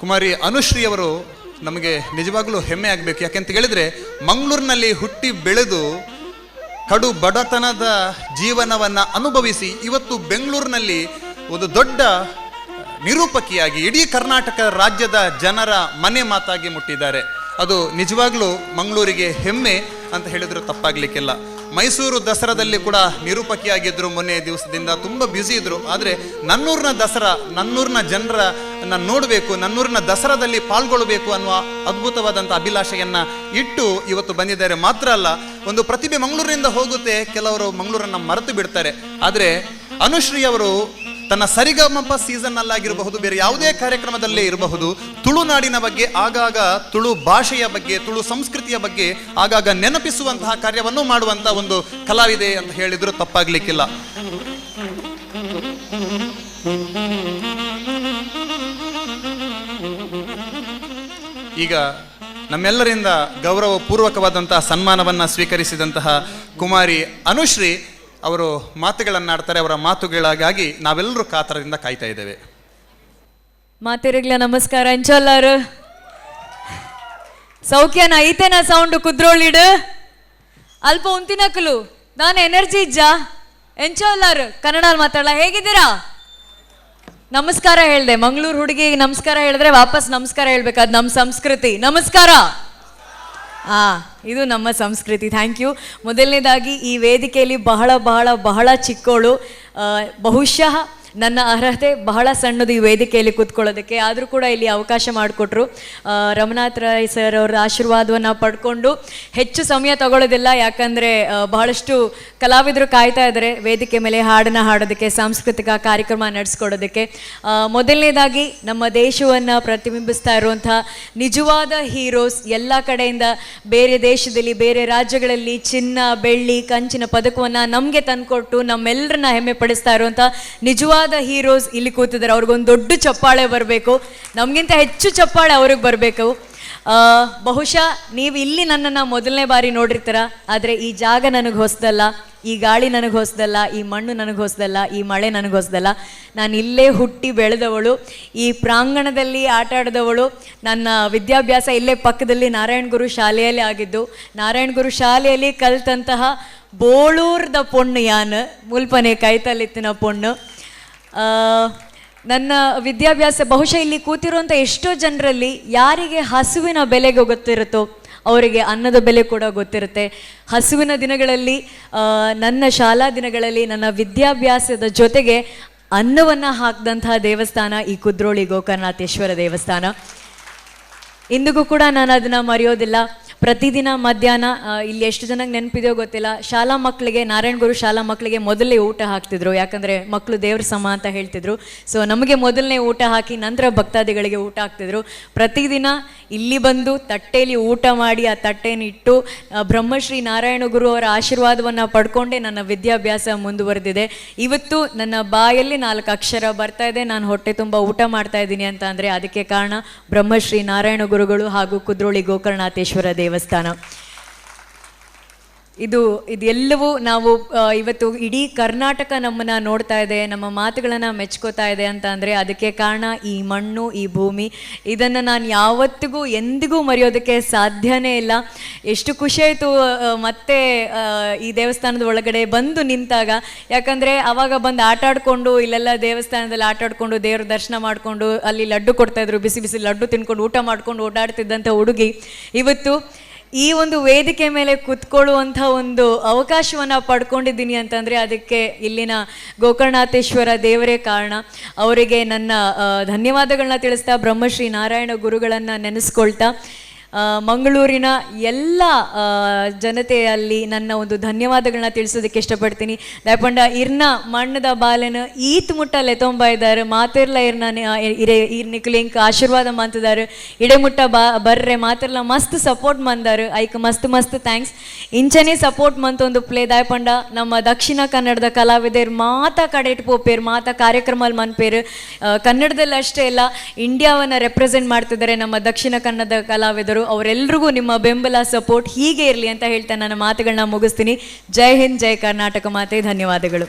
ಕುಮಾರಿ ಅನುಶ್ರೀಯವರು ನಮಗೆ ನಿಜವಾಗ್ಲೂ ಹೆಮ್ಮೆ ಆಗಬೇಕು. ಯಾಕೆಂತ ಹೇಳಿದರೆ ಮಂಗಳೂರಿನಲ್ಲಿ ಹುಟ್ಟಿ ಬೆಳೆದು ಕಡು ಬಡತನದ ಜೀವನವನ್ನು ಅನುಭವಿಸಿ ಇವತ್ತು ಬೆಂಗಳೂರಿನಲ್ಲಿ ಒಂದು ದೊಡ್ಡ ನಿರೂಪಕಿಯಾಗಿ ಇಡೀ ಕರ್ನಾಟಕ ರಾಜ್ಯದ ಜನರ ಮನೆ ಮಾತಾಗಿ ಮುಟ್ಟಿದ್ದಾರೆ. ಅದು ನಿಜವಾಗ್ಲೂ ಮಂಗಳೂರಿಗೆ ಹೆಮ್ಮೆ ಅಂತ ಹೇಳಿದ್ರು ತಪ್ಪಾಗಲಿಕ್ಕಿಲ್ಲ. ಮೈಸೂರು ದಸರಾದಲ್ಲಿ ಕೂಡ ನಿರೂಪಕಿಯಾಗಿದ್ದರು. ಮೊನ್ನೆ ದಿವಸದಿಂದ ತುಂಬ ಬ್ಯುಸಿ ಇದ್ದರು. ಆದರೆ ನನ್ನೂರಿನ ದಸರಾ, ನನ್ನೂರಿನ ಜನರನ್ನು ನೋಡಬೇಕು, ನನ್ನೂರಿನ ದಸರಾದಲ್ಲಿ ಪಾಲ್ಗೊಳ್ಳಬೇಕು ಅನ್ನುವ ಅದ್ಭುತವಾದಂಥ ಅಭಿಲಾಷೆಯನ್ನು ಇಟ್ಟು ಇವತ್ತು ಬಂದಿದ್ದಾರೆ. ಮಾತ್ರ ಅಲ್ಲ, ಒಂದು ಪ್ರತಿಭೆ ಮಂಗಳೂರಿನಿಂದ ಹೋಗುತ್ತೆ, ಕೆಲವರು ಮಂಗಳೂರನ್ನು ಮರೆತು ಬಿಡ್ತಾರೆ. ಆದರೆ ಅನುಶ್ರೀ ಅವರು ತನ್ನ ಸರಿಗಮಪ ಸೀಸನ್ನಲ್ಲಾಗಿರಬಹುದು, ಬೇರೆ ಯಾವುದೇ ಕಾರ್ಯಕ್ರಮದಲ್ಲೇ ಇರಬಹುದು, ತುಳುನಾಡಿನ ಬಗ್ಗೆ ಆಗಾಗ, ತುಳು ಭಾಷೆಯ ಬಗ್ಗೆ, ತುಳು ಸಂಸ್ಕೃತಿಯ ಬಗ್ಗೆ ಆಗಾಗ ನೆನಪಿಸುವಂತಹ ಕಾರ್ಯವನ್ನು ಮಾಡುವಂಥ ಒಂದು ಕಲಾವಿದೆ ಅಂತ ಹೇಳಿದ್ರು ತಪ್ಪಾಗ್ಲಿಕ್ಕಿಲ್ಲ. ಈಗ ನಮ್ಮೆಲ್ಲರಿಂದ ಗೌರವಪೂರ್ವಕವಾದಂತಹ ಸನ್ಮಾನವನ್ನು ಸ್ವೀಕರಿಸಿದಂತಹ ಕುಮಾರಿ ಅನುಶ್ರೀ ಅವರು ಮಾತುಗಳನ್ನಾಡ್ತಾರೆ. ಅವರ ಮಾತುಗಳಿಗಾಗಿ ನಾವೆಲ್ಲರೂ ಕಾತರದಿಂದ ಕಾಯ್ತಾ ಇದ್ದೇವೆ. ಮಾತಿರಗ್ಲ ನಮಸ್ಕಾರ. ಎಂಚೋಲ್ಲಾರು ಸೌಖ್ಯನ ಐತೆನ ಸೌಂಡ್ ಕುದ್ರೋಳಿಡು ಅಲ್ಪ ಉಂತಿನಕಲು ನಾನು ಎನರ್ಜಿ ಇಜ್ಜ. ಎಂಚೋಲ್ಲಾರು ಕನ್ನಡಲ್ಲಿ ಮಾತಾಡಲ್ಲ, ಹೇಗಿದ್ದೀರಾ? ನಮಸ್ಕಾರ ಹೇಳ್ದೆ. ಮಂಗಳೂರು ಹುಡುಗಿ ನಮಸ್ಕಾರ ಹೇಳಿದ್ರೆ ವಾಪಸ್ ನಮಸ್ಕಾರ ಹೇಳ್ಬೇಕು, ಅದು ನಮ್ಮ ಸಂಸ್ಕೃತಿ. ನಮಸ್ಕಾರ. ಇದು ನಮ್ಮ ಸಂಸ್ಕೃತಿ. Thank you. ಮೊದಲನೇದಾಗಿ ಈ ವೇದಿಕೆಯಲ್ಲಿ ಬಹಳ ಬಹಳ ಬಹಳ ಚಿಕ್ಕವಳು, ಬಹುಶಃ ನನ್ನ ಅರ್ಹತೆ ಬಹಳ ಸಣ್ಣದು ಈ ವೇದಿಕೆಯಲ್ಲಿ ಕೂತ್ಕೊಳ್ಳೋದಕ್ಕೆ. ಆದರೂ ಕೂಡ ಇಲ್ಲಿ ಅವಕಾಶ ಮಾಡಿಕೊಟ್ರು. ರಮನಾಥ್ ರಾಯ್ ಸರ್ ಅವರ ಆಶೀರ್ವಾದವನ್ನು ಪಡ್ಕೊಂಡು ಹೆಚ್ಚು ಸಮಯ ತಗೊಳ್ಳೋದಿಲ್ಲ, ಯಾಕಂದರೆ ಬಹಳಷ್ಟು ಕಲಾವಿದರು ಕಾಯ್ತಾ ಇದ್ದಾರೆ ವೇದಿಕೆ ಮೇಲೆ ಹಾಡನ್ನು ಹಾಡೋದಕ್ಕೆ, ಸಾಂಸ್ಕೃತಿಕ ಕಾರ್ಯಕ್ರಮ ನಡೆಸ್ಕೊಡೋದಕ್ಕೆ. ಮೊದಲನೇದಾಗಿ ನಮ್ಮ ದೇಶವನ್ನು ಪ್ರತಿಬಿಂಬಿಸ್ತಾ ಇರುವಂಥ ನಿಜವಾದ ಹೀರೋಸ್, ಎಲ್ಲ ಕಡೆಯಿಂದ ಬೇರೆ ದೇಶದಲ್ಲಿ, ಬೇರೆ ರಾಜ್ಯಗಳಲ್ಲಿ ಚಿನ್ನ, ಬೆಳ್ಳಿ, ಕಂಚಿನ ಪದಕವನ್ನು ನಮಗೆ ತಂದುಕೊಟ್ಟು ನಮ್ಮೆಲ್ಲರನ್ನ ಹೆಮ್ಮೆ ಪಡಿಸ್ತಾ ಇರುವಂಥ ನಿಜವಾದ ಹೀರೋಸ್ ಇಲ್ಲಿ ಕೂತಿದ್ದಾರೆ. ಅವ್ರಿಗೊಂದು ದೊಡ್ಡ ಚಪ್ಪಾಳೆ ಬರಬೇಕು, ನಮಗಿಂತ ಹೆಚ್ಚು ಚಪ್ಪಾಳೆ ಅವ್ರಿಗೆ ಬರಬೇಕು. ಬಹುಶಃ ನೀವು ಇಲ್ಲಿ ನನ್ನನ್ನು ಮೊದಲನೇ ಬಾರಿ ನೋಡಿರ್ತೀರ, ಆದರೆ ಈ ಜಾಗ ನನಗೆ ಹೊಸದಲ್ಲ, ಈ ಗಾಳಿ ನನಗೆ ಹೊಸದಲ್ಲ, ಈ ಮಣ್ಣು ನನಗೆ ಹೊಸದಲ್ಲ, ಈ ಮಳೆ ನನಗೆ ಹೊಸದಲ್ಲ. ನಾನು ಇಲ್ಲೇ ಹುಟ್ಟಿ ಬೆಳೆದವಳು, ಈ ಪ್ರಾಂಗಣದಲ್ಲಿ ಆಟ ಆಡಿದವಳು. ನನ್ನ ವಿದ್ಯಾಭ್ಯಾಸ ಇಲ್ಲೇ ಪಕ್ಕದಲ್ಲಿ ನಾರಾಯಣ ಗುರು ಶಾಲೆಯಲ್ಲಿ ಆಗಿದ್ದು. ನಾರಾಯಣ ಗುರು ಶಾಲೆಯಲ್ಲಿ ಕಲಿತಂತಹ ಬೋಳೂರ್ದ ಪೊಣ್ಣು ಯಾನು, ಮುಲ್ಪನೆ ಕೈತಲಿತ್ತಿನ ಪೊಣ್ಣು. ನನ್ನ ವಿದ್ಯಾಭ್ಯಾಸ ಬಹುಶಃ ಇಲ್ಲಿ ಕೂತಿರುವಂಥ ಎಷ್ಟೋ ಜನರಲ್ಲಿ ಯಾರಿಗೆ ಹಸುವಿನ ಬೆಲೆಗೆ ಗೊತ್ತಿರುತ್ತೋ ಅವರಿಗೆ ಅನ್ನದ ಬೆಲೆ ಕೂಡ ಗೊತ್ತಿರುತ್ತೆ. ಹಸುವಿನ ದಿನಗಳಲ್ಲಿ, ನನ್ನ ಶಾಲಾ ದಿನಗಳಲ್ಲಿ ನನ್ನ ವಿದ್ಯಾಭ್ಯಾಸದ ಜೊತೆಗೆ ಅನ್ನವನ್ನು ಹಾಕಿದಂತಹ ದೇವಸ್ಥಾನ ಈ ಕುದ್ರೋಳಿ ಗೋಕರ್ಣನಾಥೇಶ್ವರ ದೇವಸ್ಥಾನ. ಇಂದಿಗೂ ಕೂಡ ನಾನು ಅದನ್ನು ಮರೆಯೋದಿಲ್ಲ. ಪ್ರತಿದಿನ ಮಧ್ಯಾಹ್ನ, ಇಲ್ಲಿ ಎಷ್ಟು ಜನಕ್ಕೆ ನೆನಪಿದೆಯೋ ಗೊತ್ತಿಲ್ಲ, ಶಾಲಾ ಮಕ್ಕಳಿಗೆ, ನಾರಾಯಣ ಗುರು ಶಾಲಾ ಮಕ್ಕಳಿಗೆ ಮೊದಲೇ ಊಟ ಹಾಕ್ತಿದ್ರು. ಯಾಕಂದರೆ ಮಕ್ಕಳು ದೇವ್ರ ಸಮ ಅಂತ ಹೇಳ್ತಿದ್ರು. ಸೊ ನಮಗೆ ಮೊದಲನೇ ಊಟ ಹಾಕಿ ನಂತರ ಭಕ್ತಾದಿಗಳಿಗೆ ಊಟ ಹಾಕ್ತಿದ್ರು. ಪ್ರತಿದಿನ ಇಲ್ಲಿ ಬಂದು ತಟ್ಟೆಯಲ್ಲಿ ಊಟ ಮಾಡಿ ಆ ತಟ್ಟೆಯನ್ನು ಇಟ್ಟು ಬ್ರಹ್ಮಶ್ರೀ ನಾರಾಯಣ ಗುರು ಅವರ ಆಶೀರ್ವಾದವನ್ನು ಪಡ್ಕೊಂಡೇ ನನ್ನ ವಿದ್ಯಾಭ್ಯಾಸ ಮುಂದುವರೆದಿದೆ. ಇವತ್ತು ನನ್ನ ಬಾಯಲ್ಲಿ 4 ಅಕ್ಷರ ಬರ್ತಾ ಇದೆ, ನಾನು ಹೊಟ್ಟೆ ತುಂಬ ಊಟ ಮಾಡ್ತಾ ಇದ್ದೀನಿ ಅಂತ ಅಂದರೆ ಅದಕ್ಕೆ ಕಾರಣ ಬ್ರಹ್ಮಶ್ರೀ ನಾರಾಯಣ ಗುರುಗಳು ಹಾಗೂ ಕುದ್ರೋಳಿ ಗೋಕರ್ಣನಾಥೇಶ್ವರ ದೇವಸ್ಥಾನ. ಇದೆಲ್ಲವೂ ನಾವು ಇವತ್ತು ಇಡೀ ಕರ್ನಾಟಕ ನಮ್ಮನ್ನು ನೋಡ್ತಾ ಇದೆ, ನಮ್ಮ ಮಾತುಗಳನ್ನು ಮೆಚ್ಕೋತಾ ಇದೆ ಅಂತ ಅಂದರೆ ಅದಕ್ಕೆ ಕಾರಣ ಈ ಮಣ್ಣು, ಈ ಭೂಮಿ. ಇದನ್ನು ನಾನು ಯಾವತ್ತಿಗೂ ಎಂದಿಗೂ ಮರೆಯೋದಕ್ಕೆ ಸಾಧ್ಯನೇ ಇಲ್ಲ. ಎಷ್ಟು ಖುಷಿಯಾಯಿತು ಮತ್ತೆ ಈ ದೇವಸ್ಥಾನದ ಒಳಗಡೆ ಬಂದು ನಿಂತಾಗ. ಯಾಕಂದರೆ ಆವಾಗ ಬಂದು ಆಟ ಆಡಿಕೊಂಡು, ಇಲ್ಲೆಲ್ಲ ದೇವಸ್ಥಾನದಲ್ಲಿ ಆಟ ಆಡಿಕೊಂಡು ದೇವ್ರ ದರ್ಶನ ಮಾಡಿಕೊಂಡು ಅಲ್ಲಿ ಲಡ್ಡು ಕೊಡ್ತಾಯಿದ್ರು, ಬಿಸಿ ಬಿಸಿ ಲಡ್ಡು ತಿನ್ಕೊಂಡು ಊಟ ಮಾಡ್ಕೊಂಡು ಓಡಾಡ್ತಿದ್ದಂಥ ಹುಡುಗಿ ಇವತ್ತು ಈ ಒಂದು ವೇದಿಕೆ ಮೇಲೆ ಕೂತ್ಕೊಳ್ಳುವಂಥ ಒಂದು ಅವಕಾಶವನ್ನು ಪಡ್ಕೊಂಡಿದ್ದೀನಿ ಅಂತಂದರೆ ಅದಕ್ಕೆ ಇಲ್ಲಿನ ಗೋಕರ್ಣನಾಥೇಶ್ವರ ದೇವರೇ ಕಾರಣ. ಅವರಿಗೆ ನನ್ನ ಧನ್ಯವಾದಗಳನ್ನ ತಿಳಿಸ್ತಾ, ಬ್ರಹ್ಮಶ್ರೀ ನಾರಾಯಣ ಗುರುಗಳನ್ನು ನೆನೆಸ್ಕೊಳ್ತಾ, ಮಂಗಳೂರಿನ ಎಲ್ಲ ಜನತೆಯಲ್ಲಿ ನನ್ನ ಒಂದು ಧನ್ಯವಾದಗಳನ್ನ ತಿಳಿಸೋದಕ್ಕೆ ಇಷ್ಟಪಡ್ತೀನಿ. ದಯಪಂಡ ಇರ್ನ ಮಣ್ಣದ ಬಾಲೆನ ಈತ್ ಮುಟ್ಟ ಲೆತೊಂಬ ಇದ್ದಾರೆ, ಮಾತಿರ್ಲ ಇರ್ನ ಇರ್ನಿಕ್ಲಿಂಕ್ ಆಶೀರ್ವಾದ ಮಂತಿದ್ದಾರೆ, ಇಡೆಮುಟ್ಟ ಬರ್ರೆ ಮಾತಿರ್ಲ ಮಸ್ತ್ ಸಪೋರ್ಟ್ ಮಂದಾರು. ಐಕ್ ಮಸ್ತ್ ಮಸ್ತ್ ಥ್ಯಾಂಕ್ಸ್. ಇಂಚನೆ ಸಪೋರ್ಟ್ ಮಂತೊಂದು ಪ್ಲೇ ದಯಪಂಡ ನಮ್ಮ ದಕ್ಷಿಣ ಕನ್ನಡದ ಕಲಾವಿದರು ಮಾತಾ ಕಡೆ ಇಟ್ಪೋಪೇರು, ಮಾತಾ ಕಾರ್ಯಕ್ರಮಲ್ಲಿ ಮನ್ಪೇರು. ಕನ್ನಡದಲ್ಲಿ ಅಷ್ಟೇ ಇಲ್ಲ, ಇಂಡಿಯಾವನ್ನು ರೆಪ್ರೆಸೆಂಟ್ ಮಾಡ್ತಿದ್ದಾರೆ ನಮ್ಮ ದಕ್ಷಿಣ ಕನ್ನಡದ ಕಲಾವಿದರು. ಅವರೆಲ್ಲರಿಗೂ ನಿಮ್ಮ ಬೆಂಬಲ, ಸಪೋರ್ಟ್ ಹೀಗೆ ಇರಲಿ ಅಂತ ಹೇಳ್ತಾ ನನ್ನ ಮಾತುಗಳನ್ನ ಮುಗಿಸ್ತೀನಿ. ಜೈ ಹಿಂದ್, ಜೈ ಕರ್ನಾಟಕ ಮಾತೆ. ಧನ್ಯವಾದಗಳು.